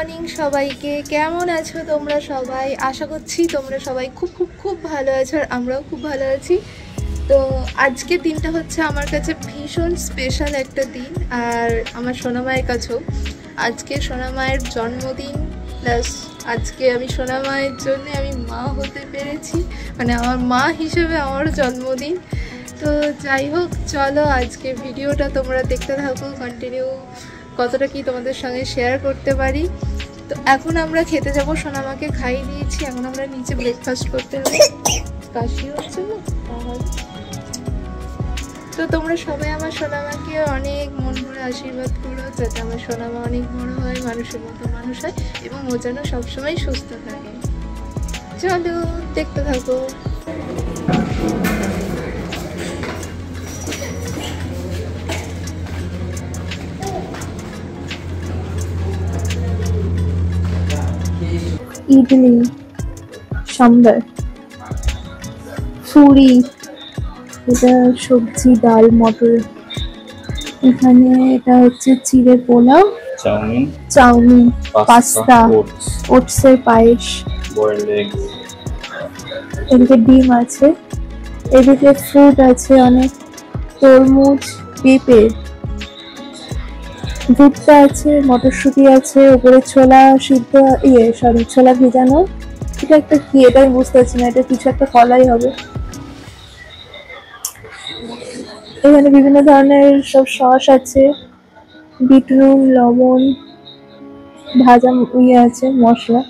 Morning সবাইকে। কেমন আছো তোমরা সবাই? আশা করছি তোমরা সবাই খুব খুব খুব ভালো আছো, আর আমরাও খুব ভালো আছি। তো আজকের দিনটা হচ্ছে আমার কাছে ভীষণ স্পেশাল একটা দিন, আর আমার সোনা মায়ের কাছেও। আজকে সোনা মায়ের জন্মদিন, প্লাস আজকে আমি সোনা মায়ের জন্য আমি মা হতে পেরেছি, মানে আমার মা হিসেবে আমার জন্মদিন। তো যাই হোক, চলো আজকে ভিডিওটা তোমরা দেখতে থাকো কন্টিনিউ, কতটা কি তোমাদের সঙ্গে শেয়ার করতে পারি। তো এখন আমরা খেতে যাবো, সোনামাকে খাইয়ে দিয়েছি, এখন আমরা নিচে ব্রেকফাস্ট করতে যাবো। কাশি হচ্ছে না? তো তোমরা সবাই আমার সোনামাকে অনেক মন ভরে আশীর্বাদ করো, যাতে আমার সোনামা অনেক বড় হয়, মানুষের মতো মানুষ হয়, এবং ও যেন সবসময় সুস্থ থাকে। চলো দেখতে থাকো। ইডলি, সাম্বার, পুরি, এটা সবজি, ডাল, মটর। এখানে এটা হচ্ছে চিড়ে পোলাও, চাউমিন, পাস্তা, ওটসের পায়েস, এদিকে ডিম আছে, এদিকে ফ্রুট আছে অনেক, তরমুজ, পেঁপে, ভুট্টা আছে, মটরশুঁটি আছে, উপরে ছোলা সিদ্ধ, ছোলা ভেজানো। এটা একটা কি, এটা আমি বুঝতে পারছি না, এটা কিছু একটা কলাই হবে। এখানে বিভিন্ন ধরনের সব সস আছে, বিট নুন, লবণ, ভাজা আছে, মশলা।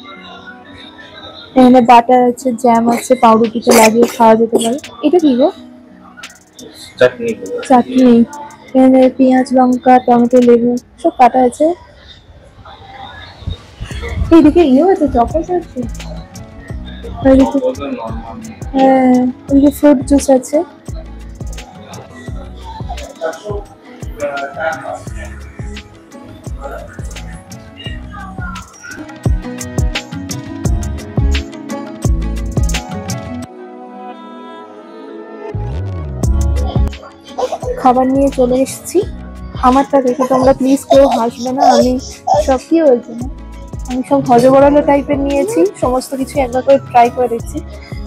এখানে বাটার আছে, জ্যাম আছে, পাউরুটিতে লাগিয়ে খাওয়া যেতে পারে। এটা কি গো? চাটনি। এখানে পেঁয়াজ, লঙ্কা, টমেটো, লেবু সব কাটা আছে। এইদিকে আছে, চকস আছে, হ্যাঁ, এদিকে ফ্রুট জুস আছে। খাবার নিয়ে চলে এসেছি। আমারটা দেখে তোমরা প্লিজ কেউ হাসবে না, আমি সব কি হয়েছে না, আমি সব হজবরল টাইপের নিয়েছি, সমস্ত কিছু একবার করে ট্রাই করে দেখছি।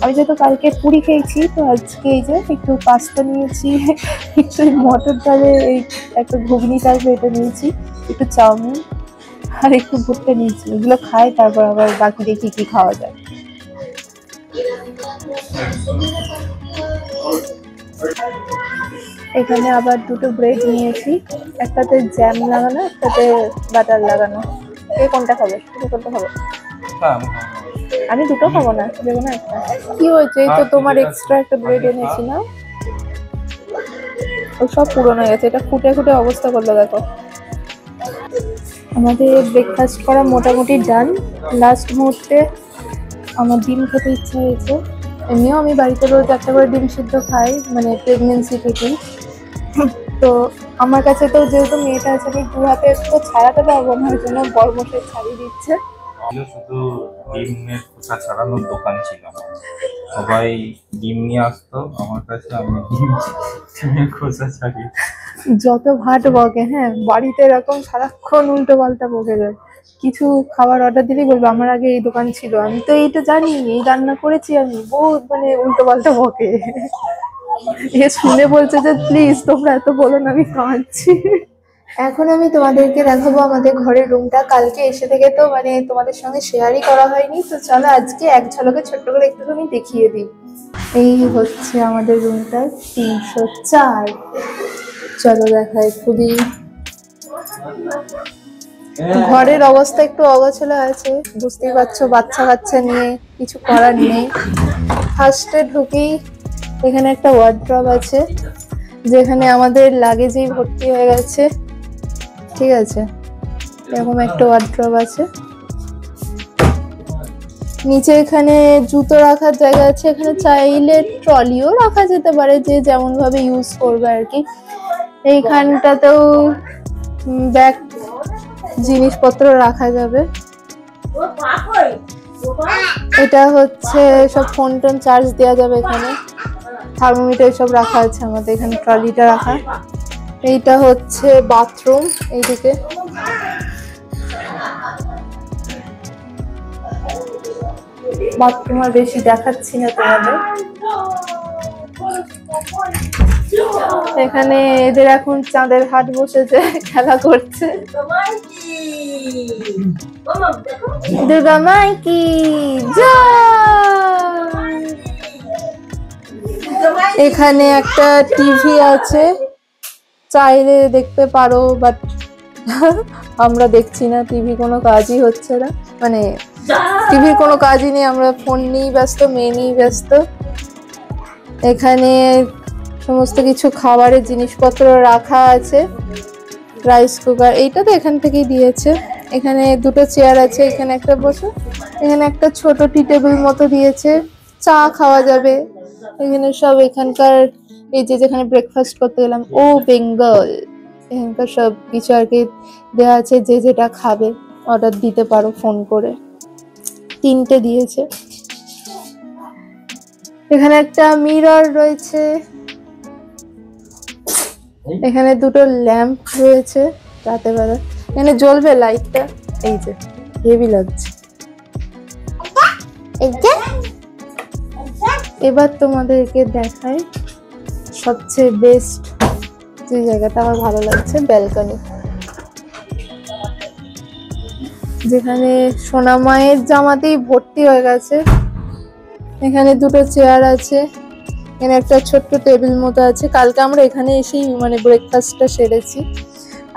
আমি যেহেতু কালকে পুরি খেয়েছি, তো আজকে এই যে একটু পাস্তা নিয়েছি, একটু মটর ডালে এই একটা ঘুগনি টাইপের এটা নিয়েছি, একটু চাউমিন আর একটু ভুট্টা নিয়েছি। এগুলো খাই, তারপর আবার বাকি দেখি কি খাওয়া যায়। এখানে আবার দুটো ব্রেড নিয়েছি, একটাতে জ্যাম লাগানো, একটাতে বাটার লাগানো। কে কোনটা খাবে? কোনটা খাবে? আমি দুটো খাবো না, দেবো না একটা। কি হয়েছে? এই তো তোমার এক্সট্রা একটা ব্রেড এনেছি না, ও সব পুরনো হয়ে গেছে। এটা ফুটে ফুটে অবস্থা করলো দেখো। আমাদের ব্রেকফাস্ট করা মোটামুটি ডান। লাস্ট মুহূর্তে আমার ডিম খেতে ইচ্ছা হয়েছে। এমনিও আমি বাড়িতে রোজ একটা করে ডিম সিদ্ধ খাই, মানে প্রেগনেন্সি থেকেই। তো আমার কাছে তো যেহেতু মেয়েটা আছে, আমি দু হাতে তো ছাড়াতে পারবো না, ওই জন্য বড় মশাই ছাড়িয়ে দিচ্ছে। শুধু ডিমের খোসা ছাড়ানোর দোকান ছিল, সবাই ডিম নিয়ে আসতো আমার কাছে, আমি ডিমের খোসা ছাড়িয়ে। যত ভাট বকে, হ্যাঁ, বাড়িতে এরকম সারাক্ষণ উল্টো পাল্টা বকে যায়। কিছু খাবার অর্ডার দিলেই বলবো আমার আগে এই দোকান ছিল, আমি তো এইটা জানি, এই রান্না করেছি আমি, বহুত মানে উল্টো পাল্টা বকে। এ শুনে বলছে যে প্লিজ তোমরা এত বলো না, আমি কাঁদছি। এখন আমি তোমাদেরকে দেখাবো আমাদের ঘরের রুমটা। কালকে এসে থেকে তো মানে তোমাদের সঙ্গে শেয়ারই করা হয়নি, তো চলো আজকে এক ঝলকে ছোট্ট করে একটুখানি দেখিয়ে দিই। এই হচ্ছে আমাদের রুমটা, 304। চলো দেখাই। খুবই ঘরের অবস্থা একটু অগোছালো আছে, বুঝতেই পারছো, বাচ্চা কাচ্চা নিয়ে কিছু করার নেই। ফার্স্টে ঢুকেই এখানে একটা ওয়ার্ড্রব আছে, যেখানে আমাদের লাগেজেই ভর্তি হয়ে গেছে, ঠিক আছে, এরকম একটা ওয়ার্ড্রব আছে। নিচে এখানে জুতো রাখার জায়গা আছে, এখানে চাইলে ট্রলিও রাখা যেতে পারে, যে যেমন ভাবে ইউজ করবে আর কি। এইখানটাতেও ব্যাগ জিনিসপত্র রাখা যাবে। এটা হচ্ছে সব ফোন টোন চার্জ দেওয়া যাবে, এখানে থার্মোমিটার সব রাখা আছে আমাদের, এখানে ট্রলিটা রাখা। এইটা হচ্ছে বাথরুম, এইদিকে বাথরুম আর বেশি দেখাচ্ছি না তোমাদের। এখানে এদের এখন চাঁদের হাট বসেছে, খেলা করছে। দুর্গা মাই কি জয়। এখানে একটা টিভি আছে, চাইলে দেখতে পারো, বাট আমরা দেখছি না, টিভি কোনো কাজই হচ্ছে না, মানে টিভির কোনো কাজই নেই, আমরা ফোন নিয়েই ব্যস্ত, মেয়ে নিয়েই ব্যস্ত। এখানে সমস্ত কিছু খাবারের জিনিসপত্র রাখা আছে, রাইস কুকার, এইটা তো এখান থেকেই দিয়েছে। এখানে দুটো চেয়ার আছে, এখানে একটা বসে, এখানে একটা ছোট টি টেবিল মতো দিয়েছে, চা খাওয়া যাবে এখানে সব। এখানকার এই যে যেখানে ব্রেকফাস্ট করতে গেলাম, ও বেঙ্গল, এখানকার সব কিছু আর কি দেওয়া আছে, যে যেটা খাবে অর্ডার দিতে পারো ফোন করে। 3টে দিয়েছে। এখানে একটা মিরর রয়েছে, এখানে দুটো ল্যাম্প রয়েছে রাতে বেলা, এখানে জ্বলবে লাইটটা, এই যে হেভি লাগছে। এবার তোমাদেরকে দেখাই সবচেয়ে বেস্ট যে জায়গাটা আমার ভালো লাগছে, ব্যালকনি, যেখানে সোনা মায়ের জামাতেই ভর্তি হয়ে গেছে। এখানে দুটো চেয়ার আছে, এখানে একটা ছোট্ট টেবিল মতো আছে, কালকে আমরা এখানে এসেই মানে ব্রেকফাস্টটা সেরেছি।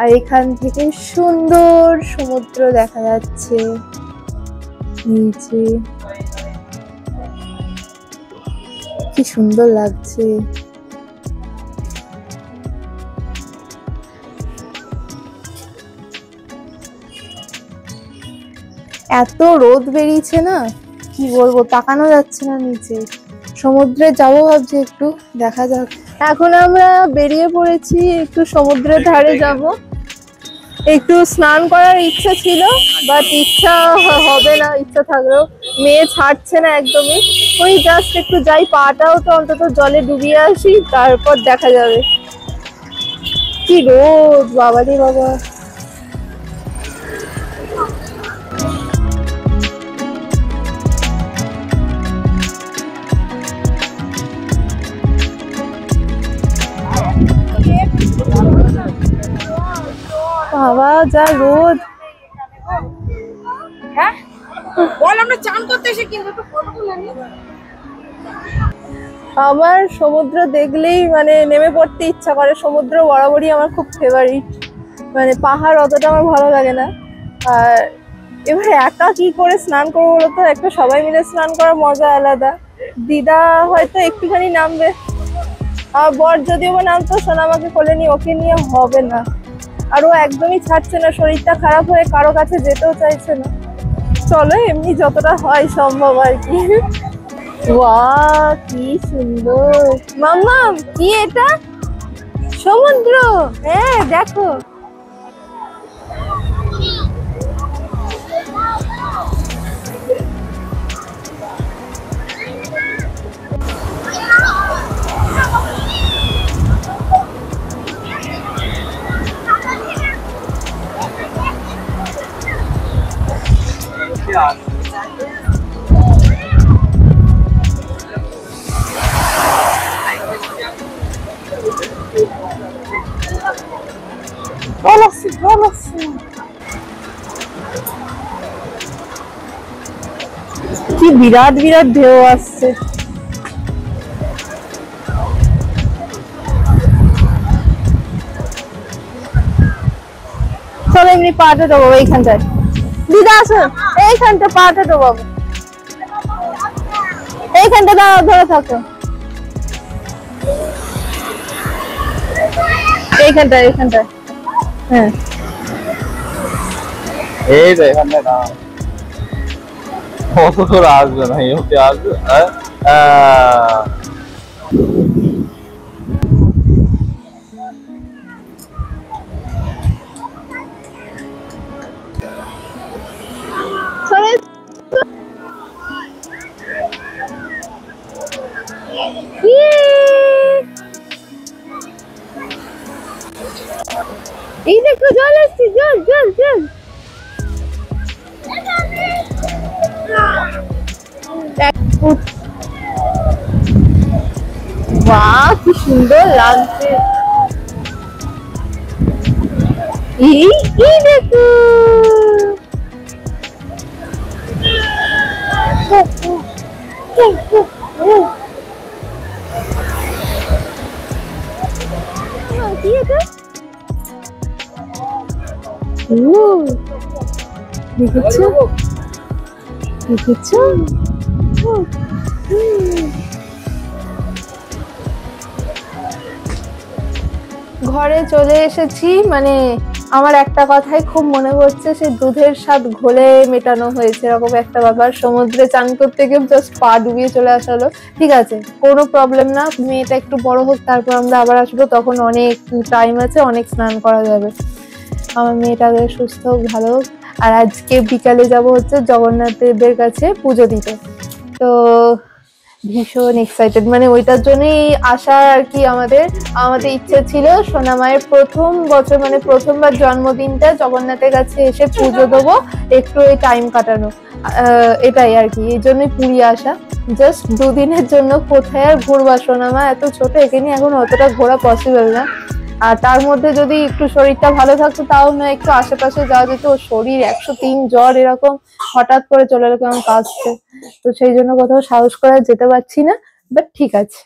আর এখান থেকে সুন্দর সমুদ্র দেখা যাচ্ছে নিচে, কি সুন্দর লাগছে। এত রোদ বেরিয়েছে না, কি বলবো, তাকানো যাচ্ছে না নিচে। সমুদ্রে যাবো ভাবছি, একটু দেখা যাক। এখন আমরা বেরিয়ে পড়েছি, একটু সমুদ্রের ধারে যাব। একটু স্নান করার ইচ্ছা ছিল, বাট ইচ্ছা হবে না, ইচ্ছা থাকলেও মেয়ে ছাড়ছে না একদমই। ওই জাস্ট একটু যাই, পাটাও তো অন্তত জলে ডুবিয়ে আসি, তারপর দেখা যাবে। কি রোদ বাবারে বাবা। বাবা যা রোদ। হ্যাঁ বল, আমরা চান করতে এসে কিন্তু একটু ফটো তুলে নি। আমার সমুদ্র দেখলেই মানে নেমে পড়তে ইচ্ছা করে, সমুদ্র বরাবরই আমার খুব ফেভারিট, মানে পাহাড় অতটা আমার ভালো লাগে না। আর এবার একা কি করে স্নান করবো বলতো, একটা সবাই মিলে স্নান করার মজা আলাদা। দিদা হয়তো একটুখানি নামবে, আর বর যদিও বা নামতো, সোনা আমাকে কোলে নিয়ে, ওকে নিয়ে হবে না। আর ও একদমই ছাড়ছে না, শরীরটা খারাপ হয়ে কারো কাছে যেতেও চাইছে না। চলো এমনি যতটা হয় সম্ভব আর কি। বাহ কি সুন্দর মাম্মাম, কি এটা? সমুদ্র, হ্যাঁ দেখো। কি বিরাট বিরাট ঢেউ আসছে। চলো এমনি পাটা ডোবাবো এইখানটায়। দিদা আসো, এইখানটা পাটা ডোবাবো, এইখানটা দাঁড়াও, ধরে থাকো, এইখানটায় এইখানটায়। হ্যাঁ এই যে এখানে না, অত করে আসবে না, এতে আসবে। এই দেখো জল আসছে, জল জল জল। বাহ কি সুন্দর লাগছে। এই দেখো কি এটা? ও দেখেছো দেখেছো? ঘরে চলে এসেছি, মানে আমার একটা কথাই খুব মনে পড়ছে, সেই দুধের স্বাদ ঘোলে মেটানো হয়েছে এরকম একটা ব্যাপার। সমুদ্রে চান করতে গিয়ে জাস্ট পা ডুবিয়ে চলে আসা হলো। ঠিক আছে, কোনো প্রবলেম না, মেয়েটা একটু বড় হোক তারপর আমরা আবার আসবো, তখন অনেক টাইম আছে, অনেক স্নান করা যাবে। আমার মেয়েটাকে সুস্থ হোক, ভালো হোক। আর আজকে বিকালে যাব হচ্ছে জগন্নাথ দেবের কাছে পুজো দিতে, তো ভীষণ এক্সাইটেড, মানে ওইটার জন্যই আসা আর কি। আমাদের ইচ্ছে ছিল সোনামায়ের প্রথম বছর, মানে প্রথমবার জন্মদিনটা জগন্নাথের কাছে এসে পুজো দেবো, একটু এই টাইম কাটানো, এটাই আর কি। এই জন্যই পুরী আসা, জাস্ট দুদিনের জন্য। কোথায় আর ঘুরবা, সোনামা এত ছোট, একে নিয়ে এখন অতটা ঘোরা পসিবল না। আর তার মধ্যে যদি একটু শরীরটা ভালো থাকতো তাও না, একটু আশেপাশে যাওয়া যেত। শরীর 103 জ্বর, এরকম হঠাৎ করে চলে এলো, কেমন কাঁদছে, তো সেই জন্য কোথাও সাহস করে যেতে পারছি না, বাট ঠিক আছে।